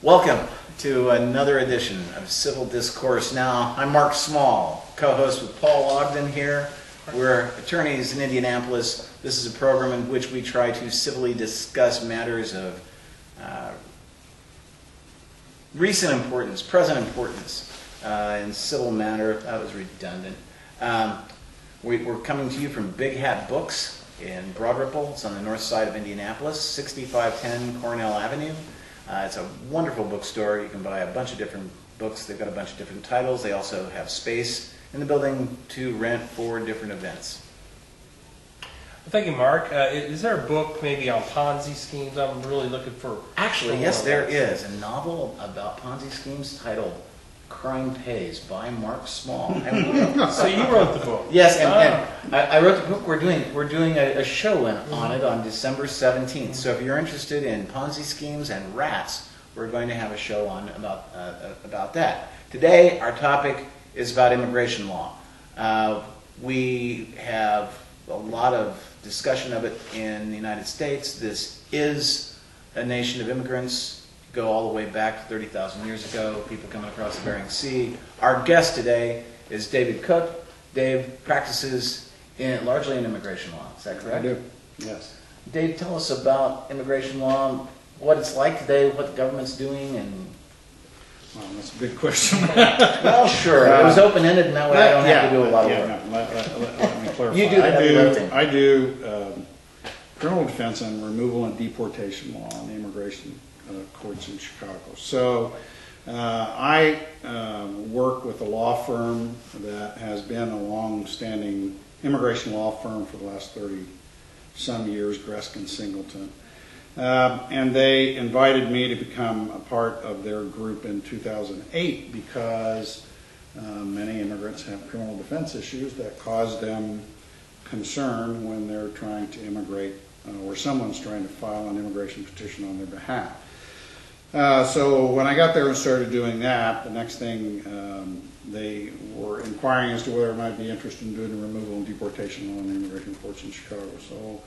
Welcome to another edition of Civil Discourse Now. I'm Mark Small, co-host with Paul Ogden here. We're attorneys in Indianapolis. This is a program in which we try to civilly discuss matters of recent importance, present importance in civil matter. That was redundant. We're coming to you from Big Hat Books in Broad Ripple. It's on the north side of Indianapolis, 6510 Cornell Avenue. It's a wonderful bookstore. You can buy a bunch of different books. They've got a bunch of different titles. They also have space in the building to rent for different events. Well, thank you, Mark. Is there a book maybe on Ponzi schemes? I'm really looking for... Actually, yes, there is. A novel about Ponzi schemes titled Crime Pays by Mark Small. So you wrote the book? Yes, and I wrote the book. We're doing a show on it on December 17th. So if you're interested in Ponzi schemes and rats, we're going to have a show on about that. Today, our topic is about immigration law. We have a lot of discussion of it in the United States. This is a nation of immigrants. Go all the way back to 30,000 years ago, people coming across the Bering Sea. Our guest today is David Cook. Dave practices largely in immigration law. Is that correct? I do, yes. Dave, tell us about immigration law, what it's like today, what the government's doing, and... Well, that's a big question. Well, sure. It was open-ended, and that way I don't have to do a lot of work. No, let me clarify. You do the heavy lifting. I do criminal defense and removal and deportation law in the immigration courts in Chicago. So I work with a law firm that has been a long-standing immigration law firm for the last 30-some years, Greskin Singleton. And they invited me to become a part of their group in 2008 because many immigrants have criminal defense issues that cause them concern when they're trying to immigrate or someone's trying to file an immigration petition on their behalf. So when I got there and started doing that, the next thing they were inquiring as to whether I might be interested in doing the removal and deportation law in the immigration courts in Chicago. So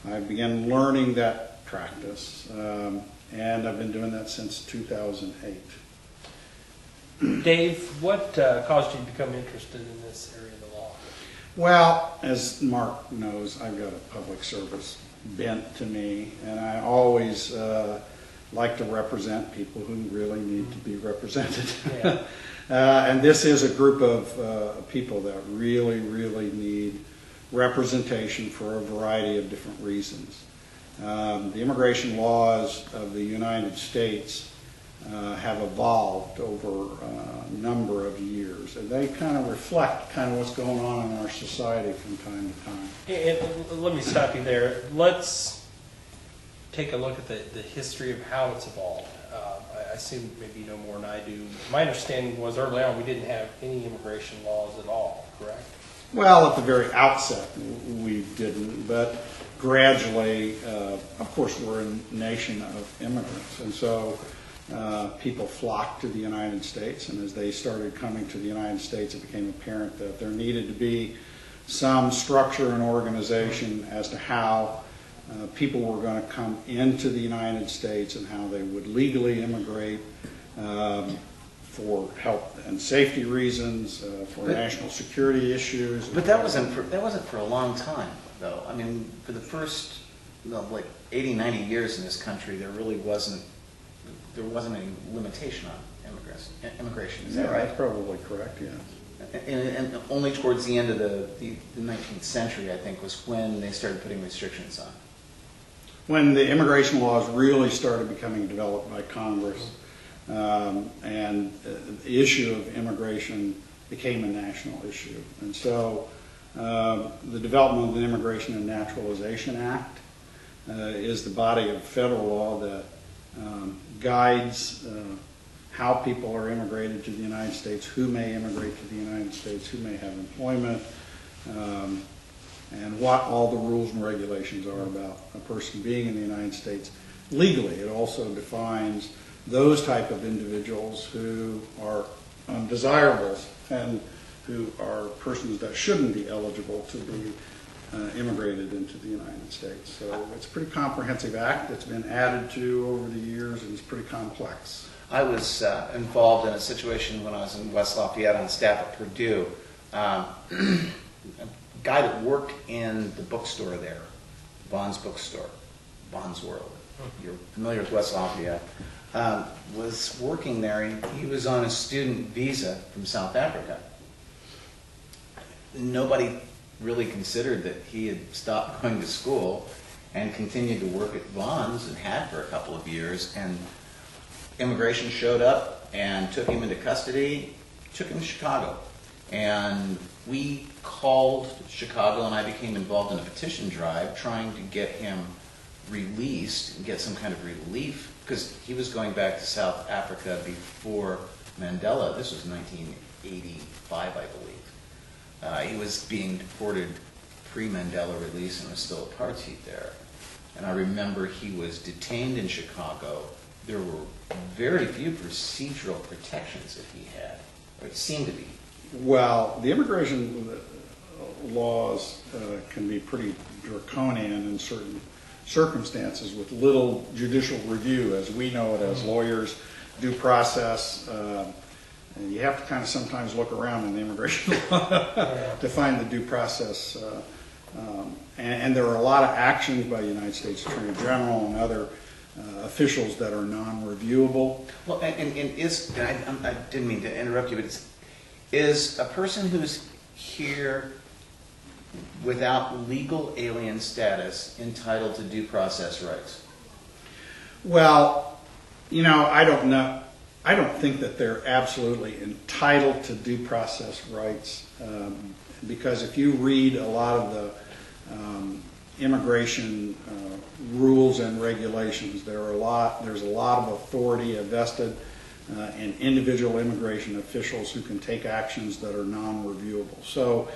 I began learning that practice, and I've been doing that since 2008. Dave, what caused you to become interested in this area of the law? Well, as Mark knows, I've got a public service bent to me, and I always like to represent people who really need to be represented. Yeah. And this is a group of people that really, really need representation for a variety of different reasons. The immigration laws of the United States have evolved over a number of years, and they kind of reflect kind of what's going on in our society from time to time. And let me stop you there. Let's take a look at the history of how it's evolved. I assume maybe you know more than I do. My understanding was early on we didn't have any immigration laws at all, correct? Well, at the very outset we didn't, but gradually, of course, we're a nation of immigrants, and so people flocked to the United States, and as they started coming to the United States, it became apparent that there needed to be some structure and organization as to how people were going to come into the United States and how they would legally immigrate for health and safety reasons, for national security issues. But that wasn't for a long time, though. I mean, for the first like 80, 90 years in this country, there really wasn't any limitation on immigration. Is that right? That's probably correct. Yeah. And only towards the end of the 19th century, I think, was when they started putting restrictions on. When the immigration laws really started becoming developed by Congress, and the issue of immigration became a national issue. And so the development of the Immigration and Naturalization Act is the body of federal law that guides how people are immigrated to the United States, who may immigrate to the United States, who may have employment, and what all the rules and regulations are about a person being in the United States legally. It also defines those type of individuals who are undesirables and who are persons that shouldn't be eligible to be immigrated into the United States. So it's a pretty comprehensive act that's been added to over the years, and it's pretty complex. I was involved in a situation when I was in West Lafayette on staff at Purdue. A guy that worked in the bookstore there, Bond's bookstore, Bond's World. You're familiar with West Lafayette. Was working there. He was on a student visa from South Africa. Nobody really considered that he had stopped going to school and continued to work at Bond's and had for a couple of years. And immigration showed up and took him into custody, took him to Chicago. And we called Chicago, and I became involved in a petition drive trying to get him released and get some kind of relief, because he was going back to South Africa before Mandela. This was 1985, I believe. He was being deported pre-Mandela release and was still apartheid there. And I remember he was detained in Chicago. There were very few procedural protections that he had, or it seemed to be. Well, the immigration laws can be pretty draconian in certain circumstances with little judicial review, as we know it as lawyers, due process. And you have to kind of sometimes look around in the immigration law to find the due process. And there are a lot of actions by the United States Attorney General and other officials that are non-reviewable. Well, I didn't mean to interrupt you, but is a person who's here without legal alien status entitled to due process rights? Well, I don't know. I don't think that they're absolutely entitled to due process rights, because if you read a lot of the immigration rules and regulations, there's a lot of authority vested in individual immigration officials who can take actions that are non-reviewable. So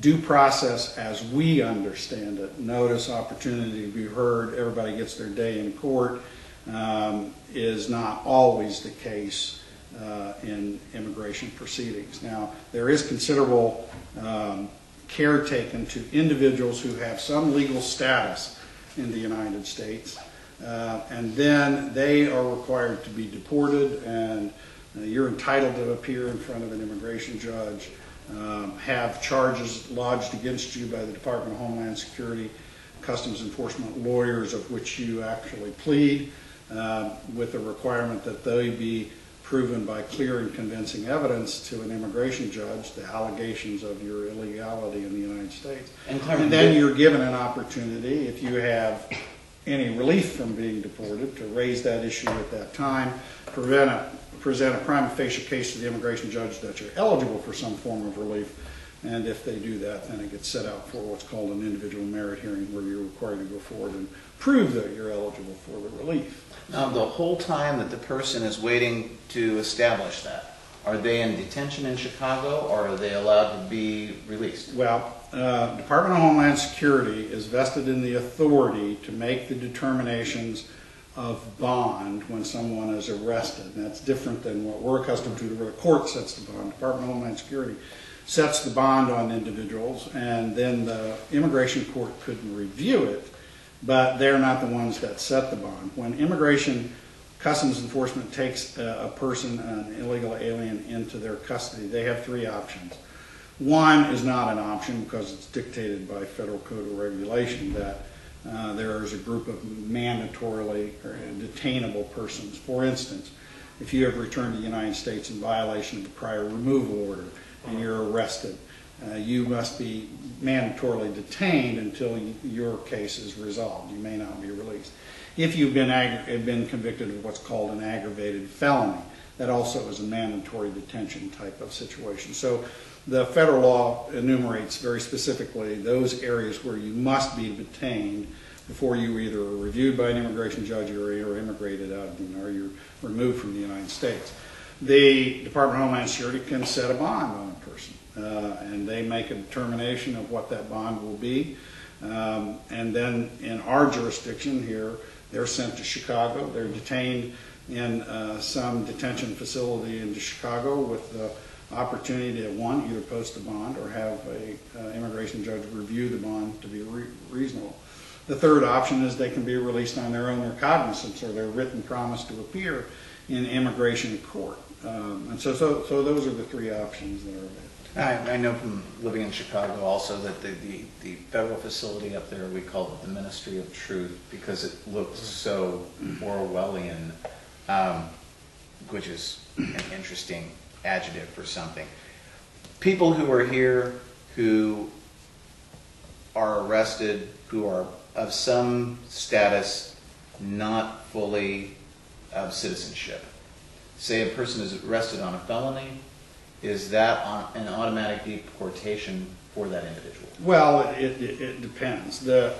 due process, as we understand it, notice, opportunity to be heard, everybody gets their day in court, is not always the case in immigration proceedings. Now, there is considerable care taken to individuals who have some legal status in the United States, and then they are required to be deported, and you're entitled to appear in front of an immigration judge, have charges lodged against you by the Department of Homeland Security, Customs Enforcement lawyers, of which you actually plead, with the requirement that they be proven by clear and convincing evidence to an immigration judge the allegations of your illegality in the United States. And then you're given an opportunity, if you have any relief from being deported, to raise that issue at that time, present a prima facie case to the immigration judge that you're eligible for some form of relief, and if they do that, then it gets set out for what's called an individual merit hearing, where you're required to go forward and prove that you're eligible for the relief. Now, the whole time that the person is waiting to establish that, are they in detention in Chicago, or are they allowed to be released? Well, Department of Homeland Security is vested in the authority to make the determinations of bond when someone is arrested. And that's different than what we're accustomed to, where the court sets the bond. Department of Homeland Security sets the bond on individuals, and then the immigration court couldn't review it, but they're not the ones that set the bond. When immigration Customs Enforcement takes a person, an illegal alien, into their custody, they have three options. One is not an option because it's dictated by federal code of regulation that there is a group of mandatorily detainable persons. For instance, if you have returned to the United States in violation of a prior removal order and you're arrested, you must be mandatorily detained until your case is resolved. You may not be released. If you've been convicted of what's called an aggravated felony, that also is a mandatory detention type of situation. So the federal law enumerates very specifically those areas where you must be detained before you either are reviewed by an immigration judge or you're immigrated out of or you're removed from the United States. The Department of Homeland Security can set a bond on a person, and they make a determination of what that bond will be. And then in our jurisdiction here, they're sent to Chicago. They're detained in some detention facility in Chicago with the opportunity to, one, either post a bond or have an immigration judge review the bond to be reasonable. The third option is they can be released on their own recognizance or their written promise to appear in immigration court. And so those are the three options that are available. I know from living in Chicago also that the federal facility up there, we call it the Ministry of Truth because it looks so Orwellian, which is an interesting adjective for something. People who are here who are arrested, who are of some status not fully of citizenship. Say a person is arrested on a felony, is that an automatic deportation for that individual? Well, it depends. The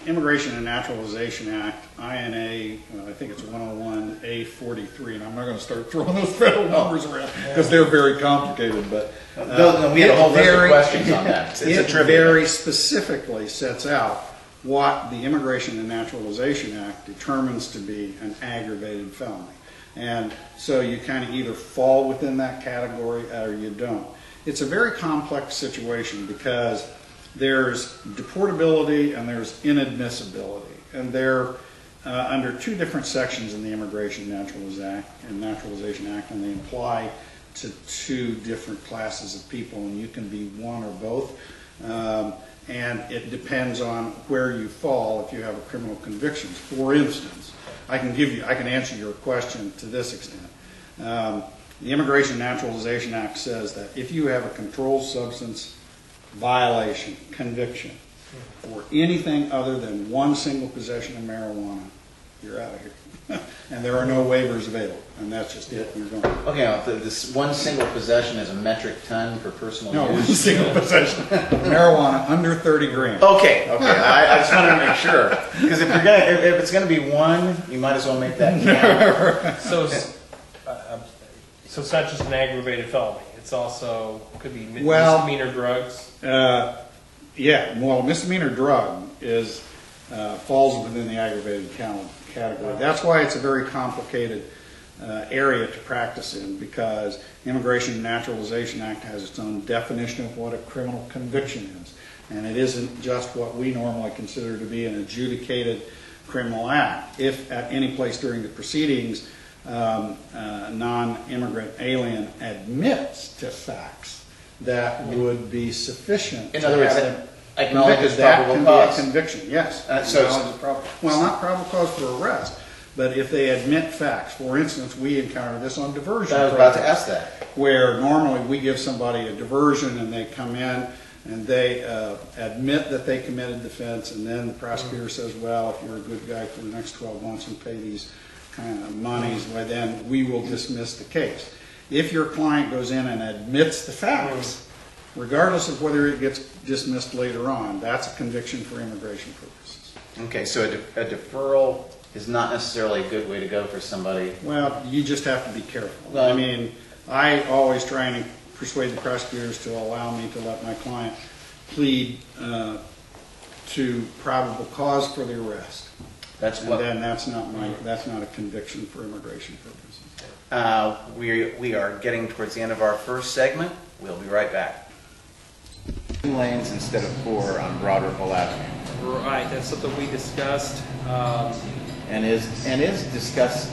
Immigration and Naturalization Act, INA, I think it's 101A43, and I'm not going to start throwing those federal numbers around because they're very complicated. But we had a whole list of questions on that. It very specifically sets out what the Immigration and Naturalization Act determines to be an aggravated felony. And so you kind of either fall within that category or you don't. It's a very complex situation because there's deportability and there's inadmissibility. And they're under two different sections in the Immigration and Naturalization Act, and they apply to two different classes of people, and you can be one or both. And it depends on where you fall if you have a criminal conviction. For instance, I can answer your question to this extent. The Immigration and Naturalization Act says that if you have a controlled substance violation, conviction, for anything other than one single possession of marijuana, you're out of here. And there are no waivers available, and that's just it. You're going. Okay, now, this one single possession is a metric ton for personal No, one use? single possession of marijuana under 30 grams. Okay. I just wanted to make sure because if it's going to be one, you might as well make that count. So it's not just an aggravated felony. It's also could be misdemeanor drugs. Yeah. Well, misdemeanor drug falls within the aggravated category. That's why it's a very complicated area to practice in, because the Immigration and Naturalization Act has its own definition of what a criminal conviction is. And it isn't just what we normally consider to be an adjudicated criminal act. If at any place during the proceedings a non-immigrant alien admits to facts that would be sufficient. In other words, acknowledges that probable can cause. be a conviction, yes. Well, Not probable cause for arrest, but if they admit facts. For instance, we encounter this on diversion. I was about to ask that. Where normally we give somebody a diversion and they come in and they admit that they committed the offense, and then the prosecutor says, well, if you're a good guy for the next 12 months and pay these kind of monies, well, then we will dismiss the case. If your client goes in and admits the facts, regardless of whether it gets dismissed later on, that's a conviction for immigration purposes. Okay, so a deferral is not necessarily a good way to go for somebody. Well, you just have to be careful. Well, I mean, I always try and persuade the prosecutors to allow me to let my client plead to probable cause for the arrest. Then that's not a conviction for immigration purposes. We are getting towards the end of our first segment. We'll be right back. 2 lanes instead of 4 on Broad Ripple Avenue. Right, that's something we discussed. And is discussed